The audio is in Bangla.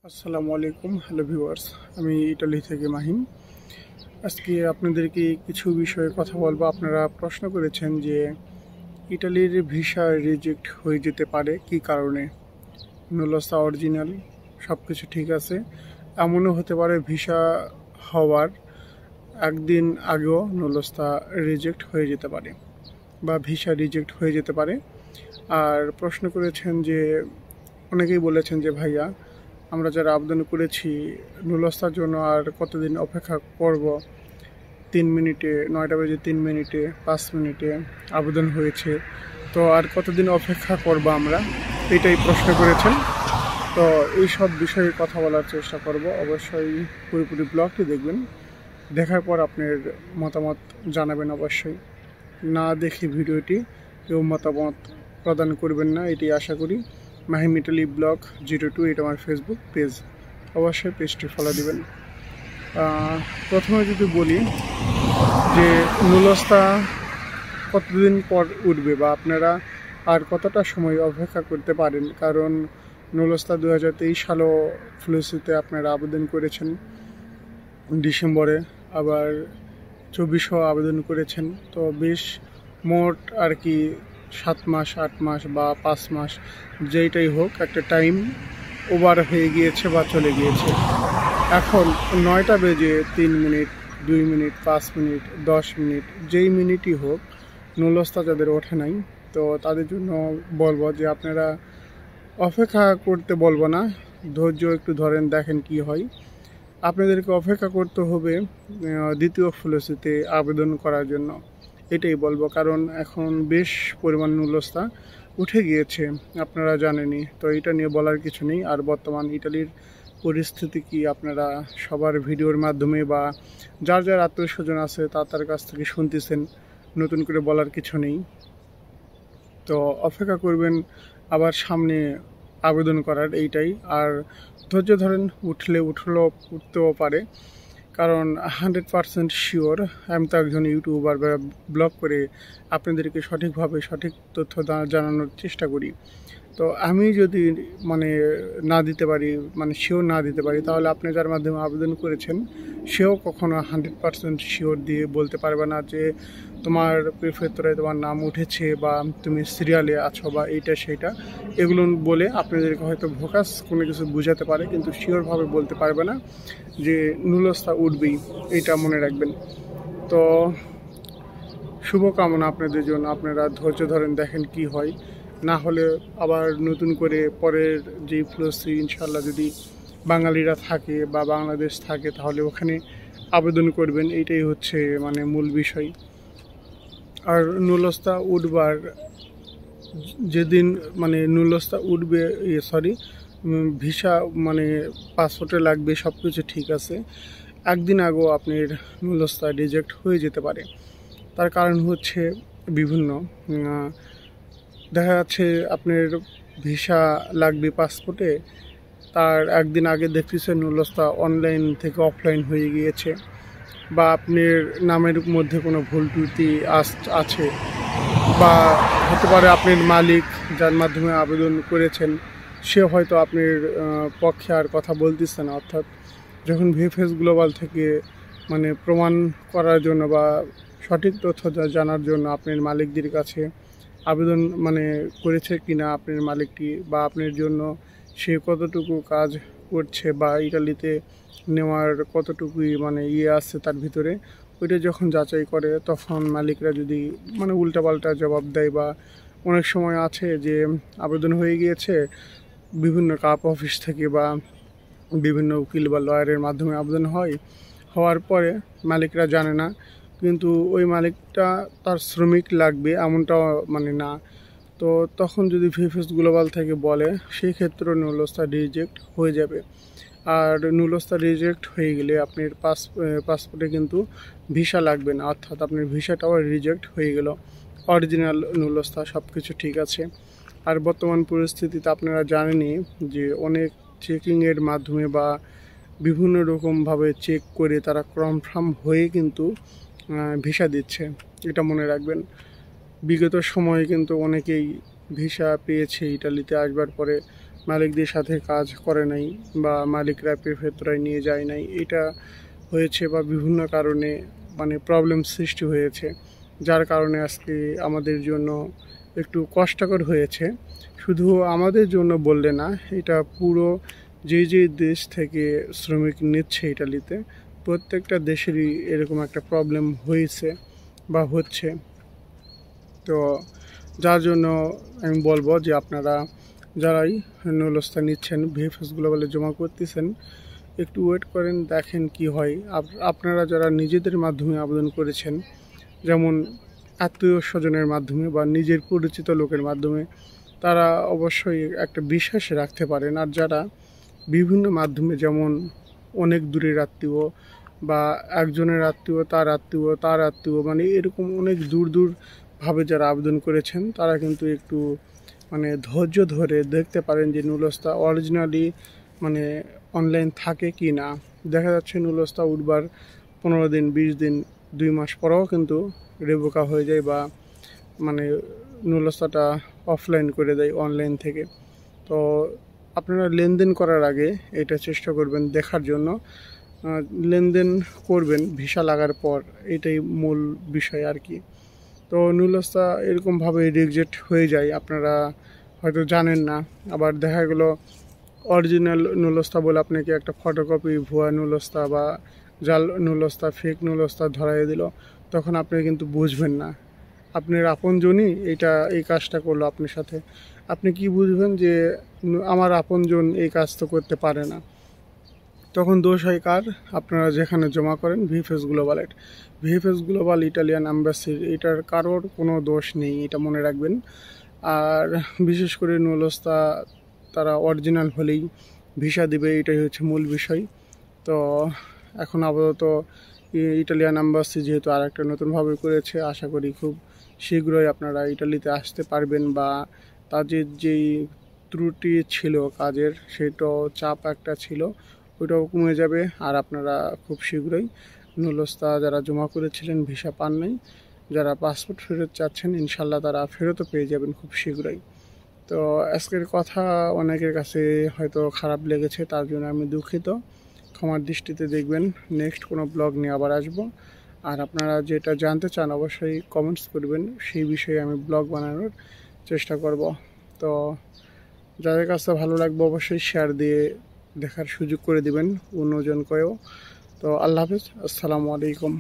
আসসালামু আলাইকুম, হ্যালো ভিউয়ার্স। আমি ইটালি থেকে মাহিম। আজকে আপনাদেরকে কিছু বিষয়ে কথা বলবো। আপনারা প্রশ্ন করেছেন যে ইটালির ভিসা রিজেক্ট হয়ে যেতে পারে কি কারণে। নুলসা অরিজিনাল, সব কিছু ঠিক আছে। এমনও হতে পারে ভিসা হওয়ার একদিন আগেও নুলসা রিজেক্ট হয়ে যেতে পারে বা ভিসা রিজেক্ট হয়ে যেতে পারে। আর প্রশ্ন করেছেন যে অনেকেই বলেছেন যে ভাইয়া, আমরা যারা আবেদন করেছি নুলস্তার জন্য আর কতদিন অপেক্ষা করব। 3 মিনিটে 9টা বেজে 3 মিনিটে 5 মিনিটে আবেদন হয়েছে, তো আর কতদিন অপেক্ষা করব আমরা, এটাই প্রশ্ন করেছেন। তো এই সব বিষয়ে কথা বলার চেষ্টা করব। অবশ্যই পুরোপুরি ব্লগটি দেখবেন, দেখার পর আপনার মতামত জানাবেন। অবশ্যই না দেখে ভিডিওটি কেউ মতামত প্রদান করবেন না, এটি আশা করি। মাহিম ইটালি ব্লগ 02, এটা আমার ফেসবুক পেজ, অবশ্যই পেজটি ফলো দিবেন। প্রথমে যদি বলি যে নুলস্তা কতদিন পর উঠবে বা আপনারা আর কতটা সময় অপেক্ষা করতে পারেন, কারণ নুলস্তা 2023 সালও ফ্লুসিতে আপনারা আবেদন করেছেন ডিসেম্বরে, আবার 2400 আবেদন করেছেন। তো বেশ মোট আর কি 7 মাস 8 মাস বা 5 মাস, যেইটাই হোক একটা টাইম ওভার হয়ে গিয়েছে বা চলে গিয়েছে। এখন 9টা বেজে 3 মিনিট 2 মিনিট 5 মিনিট 10 মিনিট, যেই মিনিটই হোক নুলস্তা যাদের ওঠে নাই, তো তাদের জন্য বলবো যে আপনারা অপেক্ষা করতে বলবো না, ধৈর্য একটু ধরেন, দেখেন কি হয়। আপনাদেরকে অপেক্ষা করতে হবে দ্বিতীয় ফ্লুসিতে আবেদন করার জন্য, এটাই বলবো। কারণ এখন বেশ পরিমাণ নুলস্তা উঠে গিয়েছে, আপনারা জানেনই। তো এটা নিয়ে বলার কিছু নেই। আর বর্তমান ইটালির পরিস্থিতি কি আপনারা সবার ভিডিওর মাধ্যমে বা যার যার আত্মীয় স্বজন আছে তার কাছ থেকে শুনতেছেন, নতুন করে বলার কিছু নেই। তো অপেক্ষা করবেন আবার সামনে আবেদন করার, এইটাই। আর ধৈর্য ধরেন, উঠতেও পারে, কারণ 100% শিওর আমি তো একজন ইউটিউবার বা ব্লগ করে আপনাদেরকে সঠিকভাবে সঠিক তথ্য জানানোর চেষ্টা করি। তো আমি যদি না দিতে পারি, শিওর না দিতে পারি, তাহলে আপনি যার মাধ্যমে আবেদন করেছেন সেও কখনো 100% শিওর দিয়ে বলতে পারবে না যে তোমার প্রেফারেন্সে তোমার নাম উঠেছে বা তুমি সিরিয়ালে আছো বা এইটা সেইটা, এগুলো বলে আপনাদেরকে হয়তো ভোকাস কোনো কিছু বোঝাতে পারে, কিন্তু শিওরভাবে বলতে পারবে না যে নুলস্তা উঠবেই, এইটা মনে রাখবেন। তো শুভকামনা আপনাদের জন্য, আপনারা ধৈর্য ধরেন, দেখেন কি হয়। না হলে আবার নতুন করে পরের যে ফ্লুসি ইনশাল্লাহ যদি বাঙালিরা থাকে বা বাংলাদেশ থাকে, তাহলে ওখানে আবেদন করবেন, এইটাই হচ্ছে মূল বিষয়। আর নুলস্তা উঠবার যেদিন নুলস্তা উঠবে, ভিসা পাসপোর্টে লাগবে, সব কিছু ঠিক আছে, একদিন আগেও আপনার নুলস্তা রিজেক্ট হয়ে যেতে পারে। তার কারণ হচ্ছে বিভিন্ন, দেখা যাচ্ছে আপনার ভিসা লাগবে পাসপোর্টে, তার একদিন আগে দেখতেছেন নুলস্তা অনলাইন থেকে অফলাইন হয়ে গিয়েছে, বা আপনার নামের মধ্যে কোনো ভুল ত্রুটি আছে, বা হতে পারে আপনার মালিক যার মাধ্যমে আবেদন করেছেন সে হয়তো আপনার পক্ষে আর কথা বলতেছে না। অর্থাৎ যখন ভিএফএস গ্লোবাল থেকে প্রমাণ করার জন্য বা সঠিক তথ্য জানার জন্য আপনার মালিকদের কাছে আবেদন করেছে কিনা আপনার মালিকটি, বা আপনার জন্য সে কতটুকু কাজ করছে বা ইটালিতে নেওয়ার কতটুকুই আছে তার ভিতরে, ওইটা যখন যাচাই করে, তখন মালিকরা যদি উল্টাপাল্টা জবাব দেয়, বা অনেক সময় আছে যে আবেদন হয়ে গিয়েছে বিভিন্ন কাপ অফিস থেকে বা বিভিন্ন উকিল বা লয়ারের মাধ্যমে আবেদন হওয়ার পরে মালিকরা জানে না, কিন্তু ওই মালিকটা তার শ্রমিক লাগবে এমনটাও না। তো তখন যদি ভিএফএস গ্লোবাল থেকে বলে, সেই ক্ষেত্রে নুলস্তা রিজেক্ট হয়ে যাবে। আর নুলস্তা রিজেক্ট হয়ে গেলে আপনার পাসপোর্টে কিন্তু ভিসা লাগবে না, অর্থাৎ আপনার ভিসাটাও রিজেক্ট হয়ে গেল। অরিজিনাল নুলস্তা, সব কিছু ঠিক আছে। আর বর্তমান পরিস্থিতিতে আপনারা জানেনই যে অনেক চেকিংয়ের মাধ্যমে বা বিভিন্ন রকমভাবে চেক করে তারা কনফার্ম হয়ে কিন্তু ভিসা দিচ্ছে, এটা মনে রাখবেন। বিগত সময়ে কিন্তু অনেকেই ভিসা পেয়েছে ইটালিতে আসবার পরে মালিকদের সাথে কাজ করে নাই বা মালিকরা প্রেফেতরায় নিয়ে যায় নাই, এটা হয়েছে বা বিভিন্ন কারণে মানে প্রবলেম সৃষ্টি হয়েছে, যার কারণে আজকে আমাদের জন্য একটু কষ্টকর হয়েছে। শুধু আমাদের জন্য বললে না, এটা পুরো যে যে দেশ থেকে শ্রমিক নিচ্ছে ইটালিতে, প্রত্যেকটা দেশেরই এরকম একটা প্রবলেম হয়েছে বা হচ্ছে। তো যার জন্য আমি বলবো যে আপনারা যারাই নুলস্তা নিচ্ছেন, ভিএফএস গ্লোবালে জমা করতেছেন, একটু ওয়েট করেন, দেখেন কি হয়। আপনারা যারা নিজেদের মাধ্যমে আবেদন করেছেন, যেমন আত্মীয় স্বজনের মাধ্যমে বা নিজের পরিচিত লোকের মাধ্যমে, তারা অবশ্যই একটা বিশ্বাস রাখতে পারেন। আর যারা বিভিন্ন মাধ্যমে, যেমন অনেক দূরের আত্মীয় বা একজনের আত্মীয় তার আত্মীয় তার আত্মীয়, মানে এরকম অনেক দূর দূরভাবে যারা আবেদন করেছেন, তারা কিন্তু একটু মানে ধৈর্য ধরে দেখতে পারেন যে নুলস্তা অরিজিনালি মানে অনলাইন থাকে কি না। দেখা যাচ্ছে নুলস্তা উঠবার 15 দিন 20 দিন 2 মাস পরেও কিন্তু রেভোকা হয়ে যায় বা মানে নুলস্তাটা অফলাইন করে দেয় অনলাইন থেকে। তো আপনারা লেনদেন করার আগে এটা চেষ্টা করবেন দেখার জন্য, লেনদেন করবেন ভিসা লাগার পর, এটাই মূল বিষয় আর কি। তো নুলস্তা এরকমভাবে রিজেক্ট হয়ে যায়, আপনারা হয়তো জানেন না। আবার দেখা গেল অরিজিনাল নুলস্তা বলে আপনাকে একটা ফটোকপি ভুয়া নুলস্তা বা জাল নুলস্তা ফেক নুলস্তা ধরাই দিল, তখন আপনি কিন্তু বুঝবেন না। আপনার আপনজনই এই কাজটা করলো আপনার সাথে, আপনি কি বুঝবেন যে আমার আপনজন এই কাজ তো করতে পারে না। তখন দোষ হয় কার? আপনারা যেখানে জমা করেন ভিএফএস গ্লোবালের, ভিএফএস গ্লোবাল ইটালিয়ান অ্যাম্বাসির, এটার কারোর কোনো দোষ নেই, এটা মনে রাখবেন। আর বিশেষ করে নুলস্তা তারা অরিজিনাল হলেই ভিসা দিবে, এটাই হচ্ছে মূল বিষয়। তো এখন আপাতত ইটালিয়ান অ্যাম্বাসি যেহেতু আর একটা নতুনভাবে করেছে, আশা করি খুব শীঘ্রই আপনারা ইটালিতে আসতে পারবেন বা তাদের যেই ত্রুটি ছিল কাজের, সেটাও চাপ একটা ছিল, ওইটাও কমে যাবে। আর আপনারা খুব শীঘ্রই নুলস্তা যারা জমা করেছিলেন ভিসা পান নাই, যারা পাসপোর্ট ফেরত চাচ্ছেন, ইনশাল্লাহ তারা ফেরতও পেয়ে যাবেন খুব শীঘ্রই। তো আজকের কথা অনেকের কাছে হয়তো খারাপ লেগেছে, তার জন্য আমি দুঃখিত, ক্ষমার দৃষ্টিতে দেখবেন। নেক্সট কোনো ব্লগ নিয়ে আবার আসবো। আর আপনারা যেটা জানতে চান অবশ্যই কমেন্টস করবেন, সেই বিষয়ে আমি ব্লগ বানানোর চেষ্টা করব। তো যাদের কাছে ভালো লাগবে অবশ্যই শেয়ার দিয়ে দেখার সুযোগ করে দিবেন অন্যজনকেও। তো আল্লাহ হাফিজ, আসসালামু আলাইকুম।